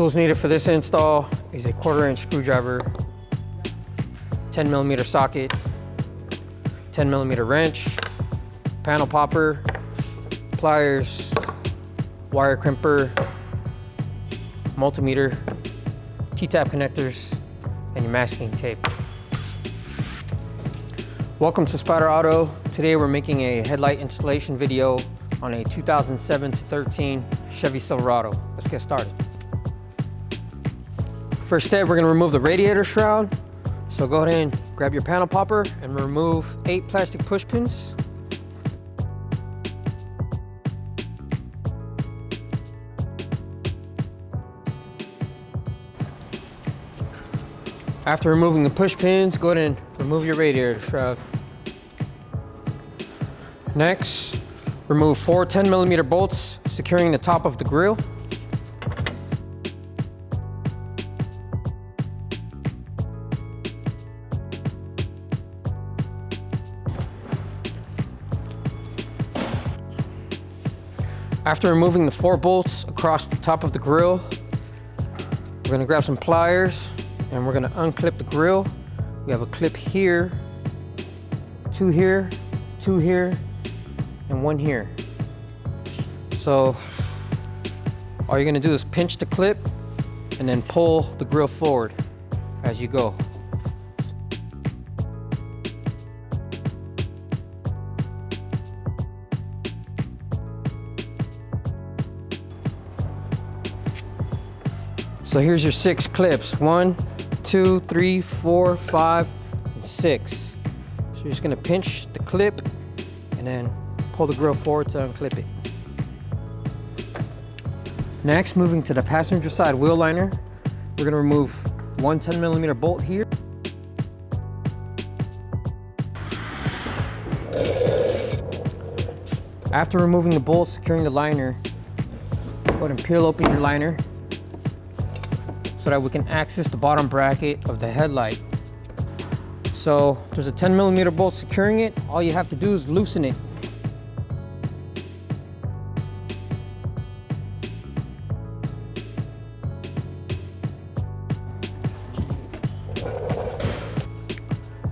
Tools needed for this install is a 1/4 inch screwdriver, 10mm socket, 10mm wrench, panel popper, pliers, wire crimper, multimeter, T-tap connectors, and your masking tape. Welcome to Spyder Auto. Today we're making a headlight installation video on a 2007 to 13 Chevy Silverado. Let's get started. First step, we're going to remove the radiator shroud. So go ahead and grab your panel popper and remove 8 plastic push pins. After removing the push pins, go ahead and remove your radiator shroud. Next, remove 4 10mm bolts securing the top of the grille. After removing the 4 bolts across the top of the grille, we're going to grab some pliers and we're going to unclip the grille. We have a clip here, 2 here, 2 here, and 1 here. So all you're going to do is pinch the clip and then pull the grille forward as you go. So here's your 6 clips. 1, 2, 3, 4, 5, and 6. So you're just gonna pinch the clip and then pull the grille forward to unclip it. Next, moving to the passenger side wheel liner, we're gonna remove 1 10mm bolt here. After removing the bolt securing the liner, go ahead and peel open your liner so that we can access the bottom bracket of the headlight. So there's a 10mm bolt securing it. All you have to do is loosen it.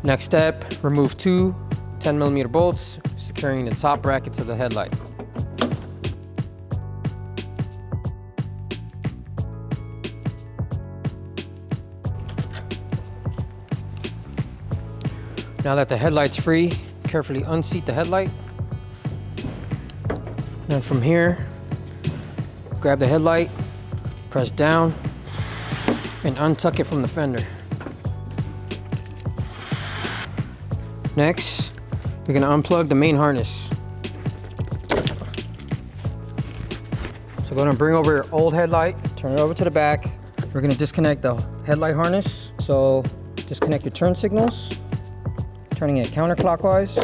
Next step, remove 2 10mm bolts securing the top brackets of the headlight. Now that the headlight's free, carefully unseat the headlight. And from here, grab the headlight, press down, and untuck it from the fender. Next, you're gonna unplug the main harness. So go ahead and bring over your old headlight, turn it over to the back. We're gonna disconnect the headlight harness. So disconnect your turn signals, turning it counterclockwise.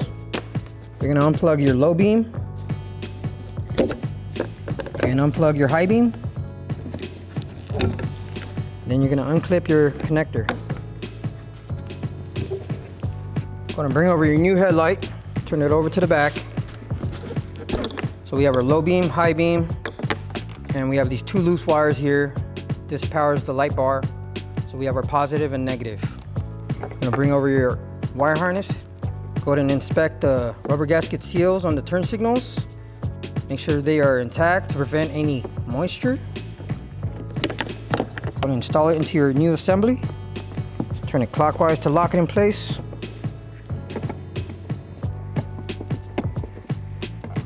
You're gonna unplug your low beam and unplug your high beam. Then you're gonna unclip your connector. Gonna bring over your new headlight, turn it over to the back. So we have our low beam, high beam, and we have these 2 loose wires here. This powers the light bar. So we have our positive and negative. Gonna bring over your wire harness. Go ahead and inspect the rubber gasket seals on the turn signals. Make sure they are intact to prevent any moisture. Go ahead and install it into your new assembly. Turn it clockwise to lock it in place.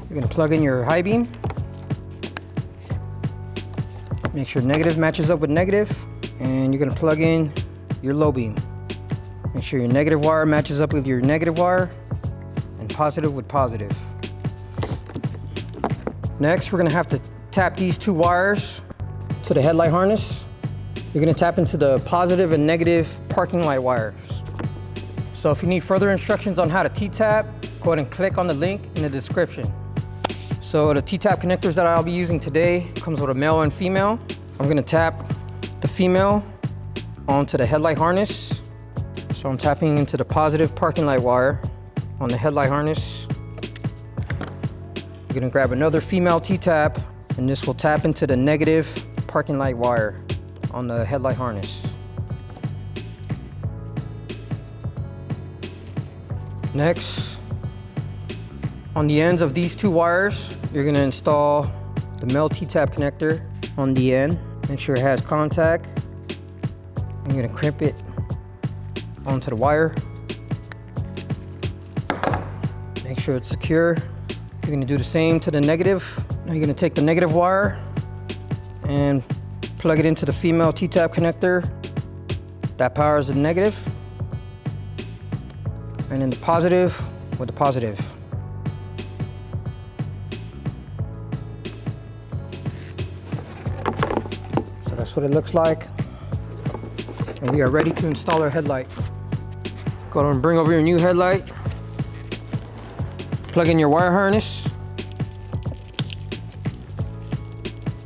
You're going to plug in your high beam. Make sure negative matches up with negative, and you're going to plug in your low beam. Make sure your negative wire matches up with your negative wire and positive with positive. Next, we're gonna have to tap these 2 wires to the headlight harness. You're gonna tap into the positive and negative parking light wires. So if you need further instructions on how to T-tap, go ahead and click on the link in the description. So the T-tap connectors that I'll be using today comes with a male and female. I'm gonna tap the female onto the headlight harness. So I'm tapping into the positive parking light wire on the headlight harness. You're gonna grab another female T-tap, and this will tap into the negative parking light wire on the headlight harness. Next, on the ends of these two wires, you're gonna install the male T-tab connector on the end. Make sure it has contact. I'm gonna crimp it onto the wire. Make sure it's secure. You're gonna do the same to the negative. Now you're gonna take the negative wire and plug it into the female T-tab connector. That powers the negative. And then the positive with the positive. So that's what it looks like. And we are ready to install our headlight. Go ahead and bring over your new headlight. Plug in your wire harness.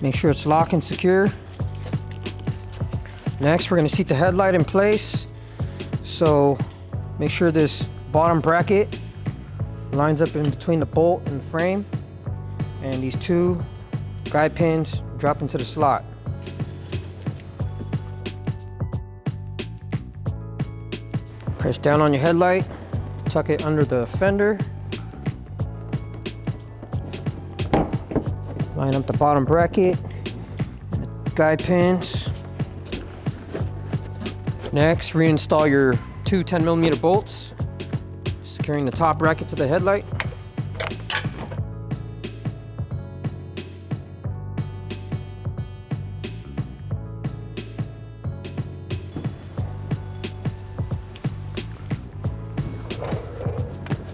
Make sure it's locked and secure. Next, we're gonna seat the headlight in place. So make sure this bottom bracket lines up in between the bolt and the frame. And these two guide pins drop into the slot. Press down on your headlight, tuck it under the fender. Line up the bottom bracket and the guide pins. Next, reinstall your two 10mm bolts, securing the top bracket to the headlight.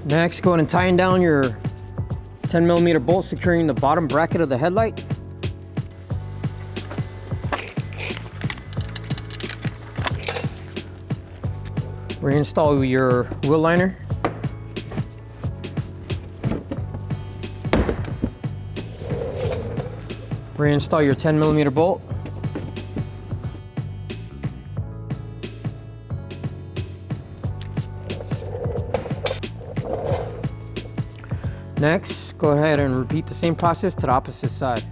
Next, go ahead and tighten down your 10mm bolt securing the bottom bracket of the headlight. Reinstall your wheel liner. Reinstall your 10mm bolt. Next, go ahead and repeat the same process to the opposite side.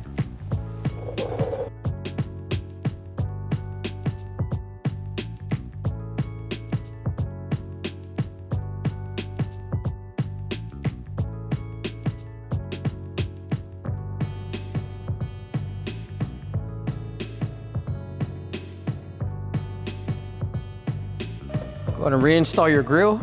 Go ahead and reinstall your grille.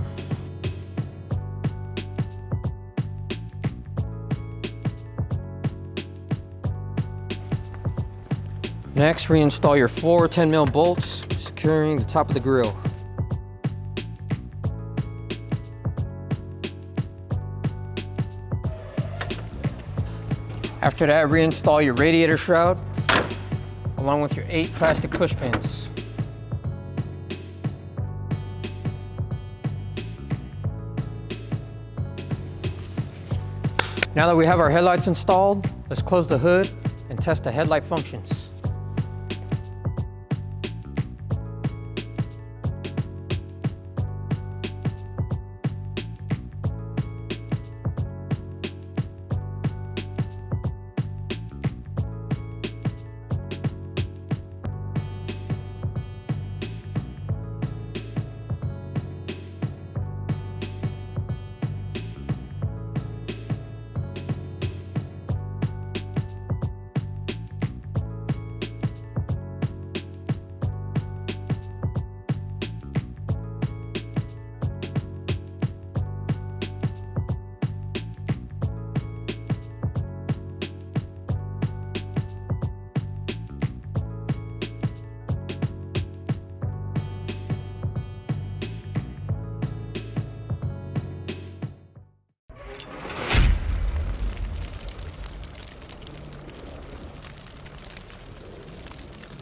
Next, reinstall your 4 10mm bolts, securing the top of the grille. After that, reinstall your radiator shroud, along with your 8 plastic push pins. Now that we have our headlights installed, let's close the hood and test the headlight functions.